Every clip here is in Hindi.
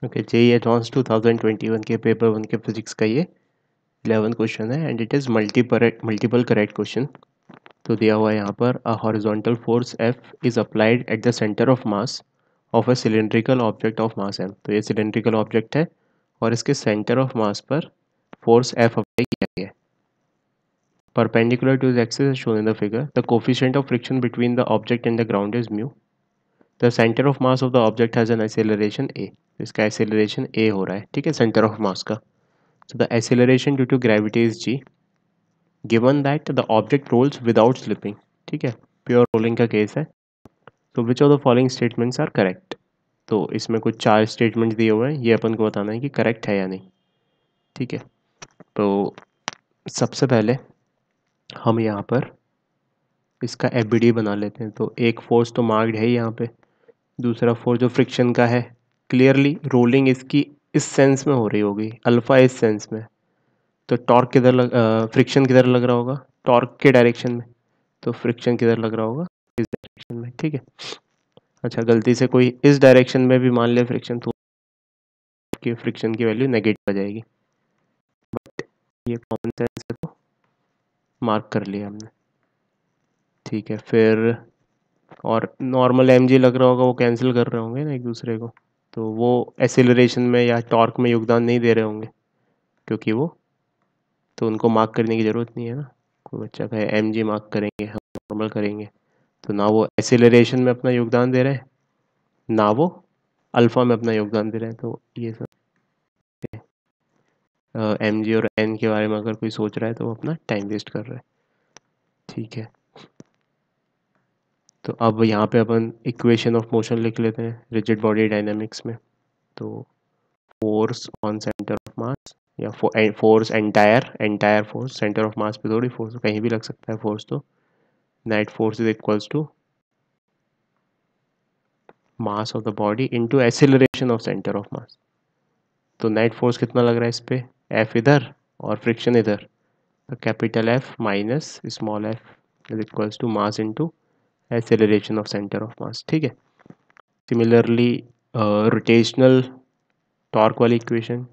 ओके, जेईई एडवांस 2021 के पेपर 1 के फिजिक्स का ये 11 क्वेश्चन है and it is multiple correct question. तो दिया हुआ है यहाँ पर a horizontal force F is applied at the centre of mass of a cylindrical object of mass M। तो ये सिलेंड्रिकल ऑब्जेक्ट है और इसके सेंटर ऑफ मास पर फोर्स F अप्लाई किया गया है। Perpendicular to the axis shown in the figure, the coefficient of friction between the object and the ground is mu. The centre of mass of the object has an acceleration a. इसका एक्सेलरेशन ए हो रहा है, ठीक है, सेंटर ऑफ मास का। So the acceleration due to gravity is g, given that the object rolls without slipping। ठीक है, प्योर रोलिंग का केस है। तो which of the following statements are correct. तो इसमें कुछ 4 स्टेटमेंट्स दिए हुए हैं, ये अपन को बताना है कि करेक्ट है या नहीं। ठीक है, तो सबसे पहले हम यहाँ पर इसका एफ बना लेते हैं। तो एक फोर्स तो मार्क्ड है यहाँ पे, दूसरा फोर्स जो फ्रिक्शन का है, क्लियरली रोलिंग इसकी इस सेंस में हो रही होगी, अल्फा इस सेंस में। तो टॉर्क किधर फ्रिक्शन किधर लग रहा होगा, टॉर्क के डायरेक्शन में। तो फ्रिक्शन किधर लग रहा होगा, इस डायरेक्शन में। ठीक है, अच्छा गलती से कोई इस डायरेक्शन में भी मान ले फ्रिक्शन, तो कि फ्रिक्शन की वैल्यू नेगेटिव आ जाएगी। बट ये कॉमन सेंस है तो मार्क कर लिया हमने। ठीक है, फिर और नॉर्मल एम लग रहा होगा, वो कैंसिल कर रहे होंगे ना एक दूसरे को, तो वो एसिलरेशन में या टॉर्क में योगदान नहीं दे रहे होंगे, क्योंकि वो, तो उनको मार्क करने की ज़रूरत नहीं है ना। कोई बच्चा कहे एम मार्क करेंगे, हम नॉर्मल करेंगे, तो ना वो एसिलरेशन में अपना योगदान दे रहे हैं, ना वो अल्फ़ा में अपना योगदान दे रहे हैं। तो ये सब एम और एन के बारे में अगर कोई सोच रहा है तो वो अपना टाइम वेस्ट कर रहा है। ठीक है, तो अब यहाँ पे अपन इक्वेशन ऑफ मोशन लिख लेते हैं रिजिड बॉडी डायनामिक्स में। तो force on centre of mass, या force entire force, centre of mass पे थोड़ी फोर्स, कहीं भी लग सकता है फोर्स। तो net force is equals to mass of the body into acceleration of centre of mass. तो नेट फोर्स कितना लग रहा है इस पे, एफ इधर और फ्रिक्शन इधर, तो capital F minus small F is equals to mass into acceleration of centre of mass. ठीक है, सिमिलरली रोटेशनल टॉर्क वाली equation,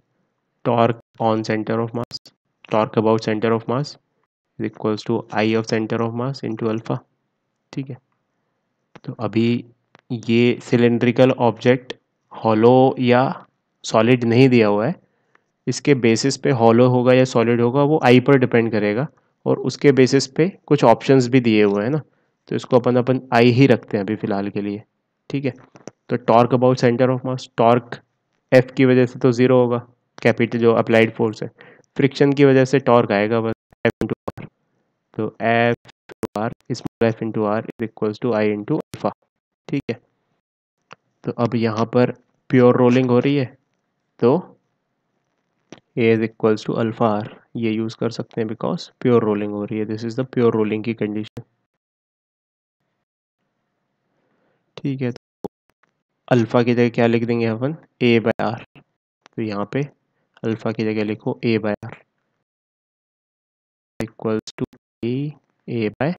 torque on centre of mass, torque about centre of mass is equals to I of centre of mass into alpha. ठीक है, तो अभी ये सिलेंड्रिकल ऑब्जेक्ट हॉलो या सॉलिड नहीं दिया हुआ है, इसके बेसिस पे हॉलो होगा या सॉलिड होगा वो आई पर डिपेंड करेगा, और उसके बेसिस पे कुछ ऑप्शंस भी दिए हुए हैं ना, तो इसको अपन आई ही रखते हैं अभी फ़िलहाल के लिए। ठीक है, तो torque about centre of mass, torque F की वजह से तो ज़ीरो होगा, कैपिटल जो अप्लाइड फोर्स है, फ्रिक्शन की वजह से टॉर्क आएगा बस एफ इंटू आर। तो F R small F into R is equals to I into alpha. ठीक है, तो अब यहाँ पर प्योर रोलिंग हो रही है, तो a is equals to alpha r, ये यूज़ कर सकते हैं बिकॉज प्योर रोलिंग हो रही है, this is the pure rolling की कंडीशन। ठीक है, तो अल्फ़ा की जगह क्या लिख देंगे अपन, ए बाय आर। तो यहाँ पे अल्फ़ा की जगह लिखो a by r equals to a by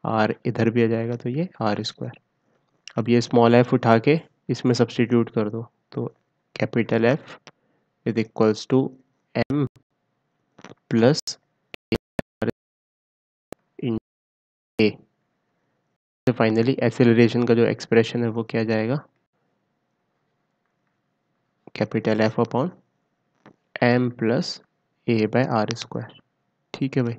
r, इधर भी आ जाएगा तो ये आर स्क्वायर। अब ये स्मॉल एफ उठा के इसमें सब्सटीट्यूट कर दो, तो capital F is equals to M plus in A. Finally acceleration का जो एक्सप्रेशन है वो क्या जाएगा, capital F upon M plus A by R square. ठीक है भाई,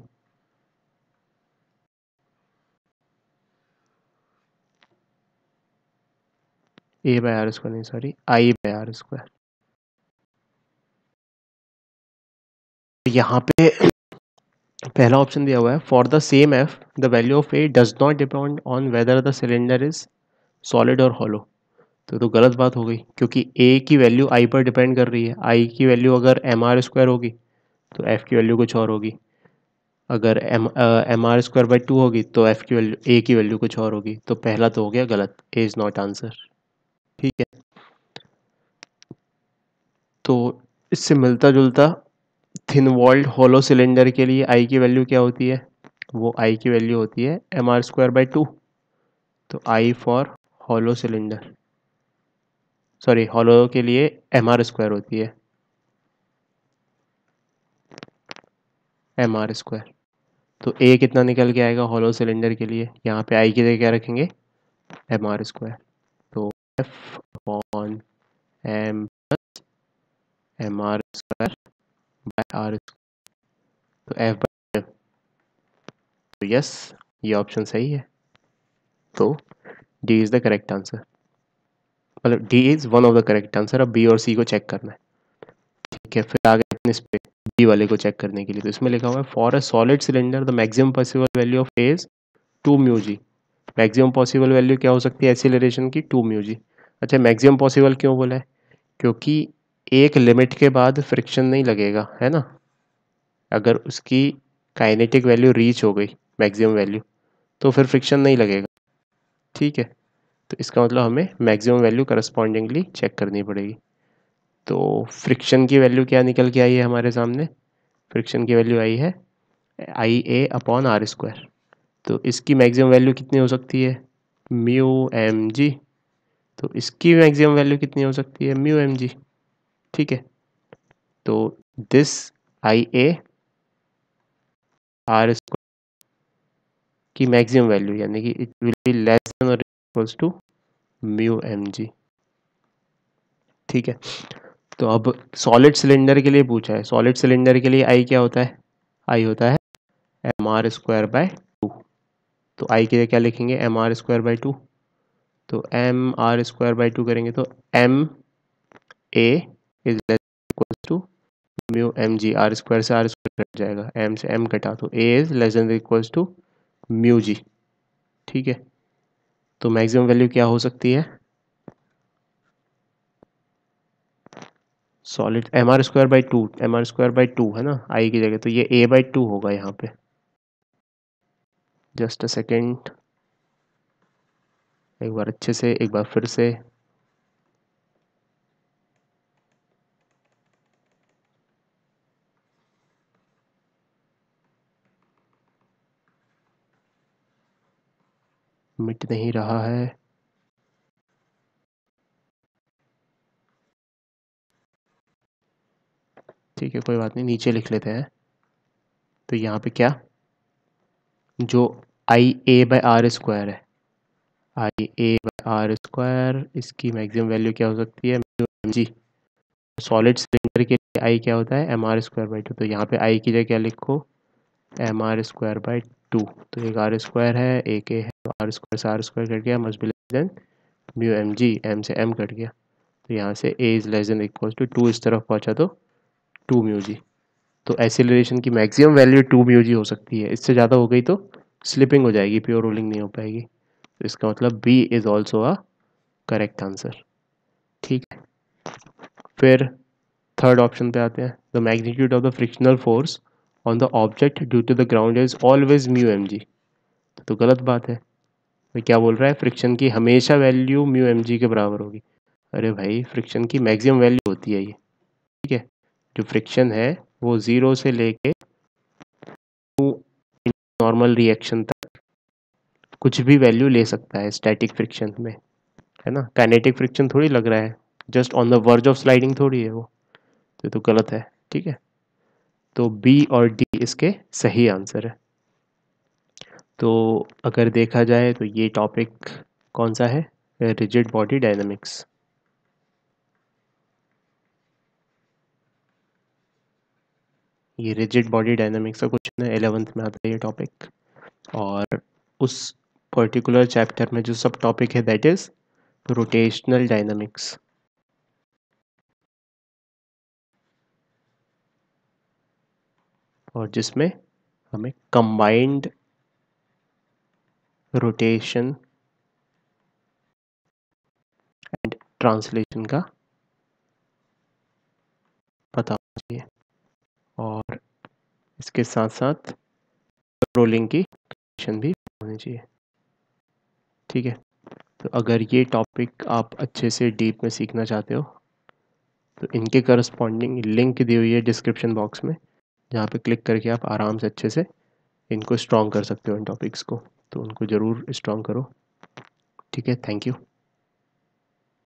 ए बाय आर स्क्वायर नहीं, sorry, I by R square. यहाँ पे पहला ऑप्शन दिया हुआ है, for the same F the value of A does not depend on whether the cylinder is solid और हॉलो। तो गलत बात हो गई, क्योंकि ए की वैल्यू आई पर डिपेंड कर रही है। आई की वैल्यू अगर एम आर स्क्वायर होगी तो एफ की वैल्यू कुछ और होगी, अगर M are square by two होगी तो एफ की वैल्यू, ए की वैल्यू कुछ और होगी। तो पहला तो हो गया गलत, ए इज़ नॉट आंसर। ठीक है, तो इससे मिलता जुलता थिन वॉल्ड होलो सिलेंडर के लिए आई की वैल्यू क्या होती है, वो आई की वैल्यू होती है m are square by two. तो I for hollow cylinder sorry hollow के लिए mr² होती है, mr²। तो a कितना निकल के आएगा हॉलो सिलेंडर के लिए, यहाँ पे i की जगह क्या रखेंगे, mr²। तो f upon m mr² bye r²। तो f बाय, तो यस ये ऑप्शन सही है। तो D is the correct answer, मतलब D is one of the correct answer. अब बी और सी को चेक करना है, ठीक है। फिर आगे अपने इस पे बी वाले को चेक करने के लिए, तो इसमें लिखा हुआ है for a solid cylinder the maximum possible value of A is 2 μg। Maximum possible value क्या हो सकती है एक्सीलरेशन की, 2 μg। अच्छा मैक्सिमम पॉसिबल क्यों बोला है, क्योंकि एक लिमिट के बाद फ्रिक्शन नहीं लगेगा, है ना। अगर उसकी काइनेटिक वैल्यू रीच हो गई मैक्सिमम वैल्यू, तो फिर फ्रिक्शन नहीं लगेगा, ठीक है। तो इसका मतलब हमें मैक्सिमम वैल्यू करस्पॉन्डिंगली चेक करनी पड़ेगी। तो फ्रिक्शन की वैल्यू क्या निकल के आई है हमारे सामने, फ्रिक्शन की वैल्यू आई है IA/r²। तो इसकी मैक्सिमम वैल्यू कितनी हो सकती है, μmg। तो इसकी मैक्सिमम वैल्यू कितनी हो सकती है, μmg, ठीक है। तो दिस IA/r² की मैक्सिमम वैल्यू यानी कि it will be less then और इक्वल्स टू μmg, ठीक है। तो अब सॉलिड सिलेंडर के लिए पूछा है, सॉलिड सिलेंडर के लिए आई क्या होता है, आई होता है mr²/2। तो आई के लिए क्या लिखेंगे, mr²/2। तो mr²/2 करेंगे तो m a is less equals to μmg। r² से r² कट जाएगा, m से m कटा, तो a is less than equals to μg, ठीक है। तो मैक्सिमम वैल्यू क्या हो सकती है, सॉलिड mr²/2, mr²/2 है ना आई की जगह, तो ये a/2 होगा यहाँ पे। जस्ट अ सेकेंड, एक बार अच्छे से, एक बार फिर से। मिट नहीं रहा है, ठीक है कोई बात नहीं, नीचे लिख लेते हैं। तो यहाँ पे क्या, जो IA/r² है, IA/r², इसकी मैक्सिमम वैल्यू क्या हो सकती है, μmg। सॉलिड सिलेंडर के लिए आई क्या होता है, mr²/2। तो यहाँ पे आई की जगह क्या लिखो, mr²/2। तो एक r² है, एक a है, तो r² से r² कट गया, must be less than μmg, m से m कट गया। तो यहाँ से a is less than equal to 2, इस तरफ पहुँचा तो 2 μg। तो एक्सीलरेशन की मैक्सिमम वैल्यू 2 μg हो सकती है, इससे ज़्यादा हो गई तो स्लिपिंग हो जाएगी, प्योर रोलिंग नहीं हो पाएगी। तो इसका मतलब B is also a correct answer, ठीक है। फिर थर्ड ऑप्शन पे आते हैं, the magnitude of the frictional force on the object due to the ground is always μmg। तो गलत बात है, भाई क्या बोल रहा है, फ्रिक्शन की हमेशा वैल्यू μmg के बराबर होगी। अरे भाई फ्रिक्शन की मैक्सिमम वैल्यू होती है ये, ठीक है। जो फ्रिक्शन है वो 0 से लेके नॉर्मल रिएक्शन तक कुछ भी वैल्यू ले सकता है स्टैटिक फ्रिक्शन में, है ना। काइनेटिक फ्रिक्शन थोड़ी लग रहा है, just on the verge of sliding थोड़ी है वो। तो गलत है, ठीक है। तो बी और डी इसके सही आंसर है। तो अगर देखा जाए तो ये टॉपिक कौन सा है, रिजिड बॉडी डायनामिक्स। ये रिजिड बॉडी डायनामिक्स का क्वेश्चन है, 11th में आता है ये टॉपिक। और उस पर्टिकुलर चैप्टर में जो सब टॉपिक है दैट इज रोटेशनल डायनामिक्स। और जिसमें हमें कंबाइंड रोटेशन एंड ट्रांसलेशन का पता होना चाहिए, और इसके साथ साथ रोलिंग की कंडीशन भी होनी चाहिए, ठीक है। तो अगर ये टॉपिक आप अच्छे से डीप में सीखना चाहते हो तो इनके करस्पॉन्डिंग लिंक दी हुई है डिस्क्रिप्शन बॉक्स में, जहाँ पे क्लिक करके आप आराम से अच्छे से इनको स्ट्रॉन्ग कर सकते हो इन टॉपिक्स को। तो उनको ज़रूर स्ट्रॉन्ग करो, ठीक है। Thank you.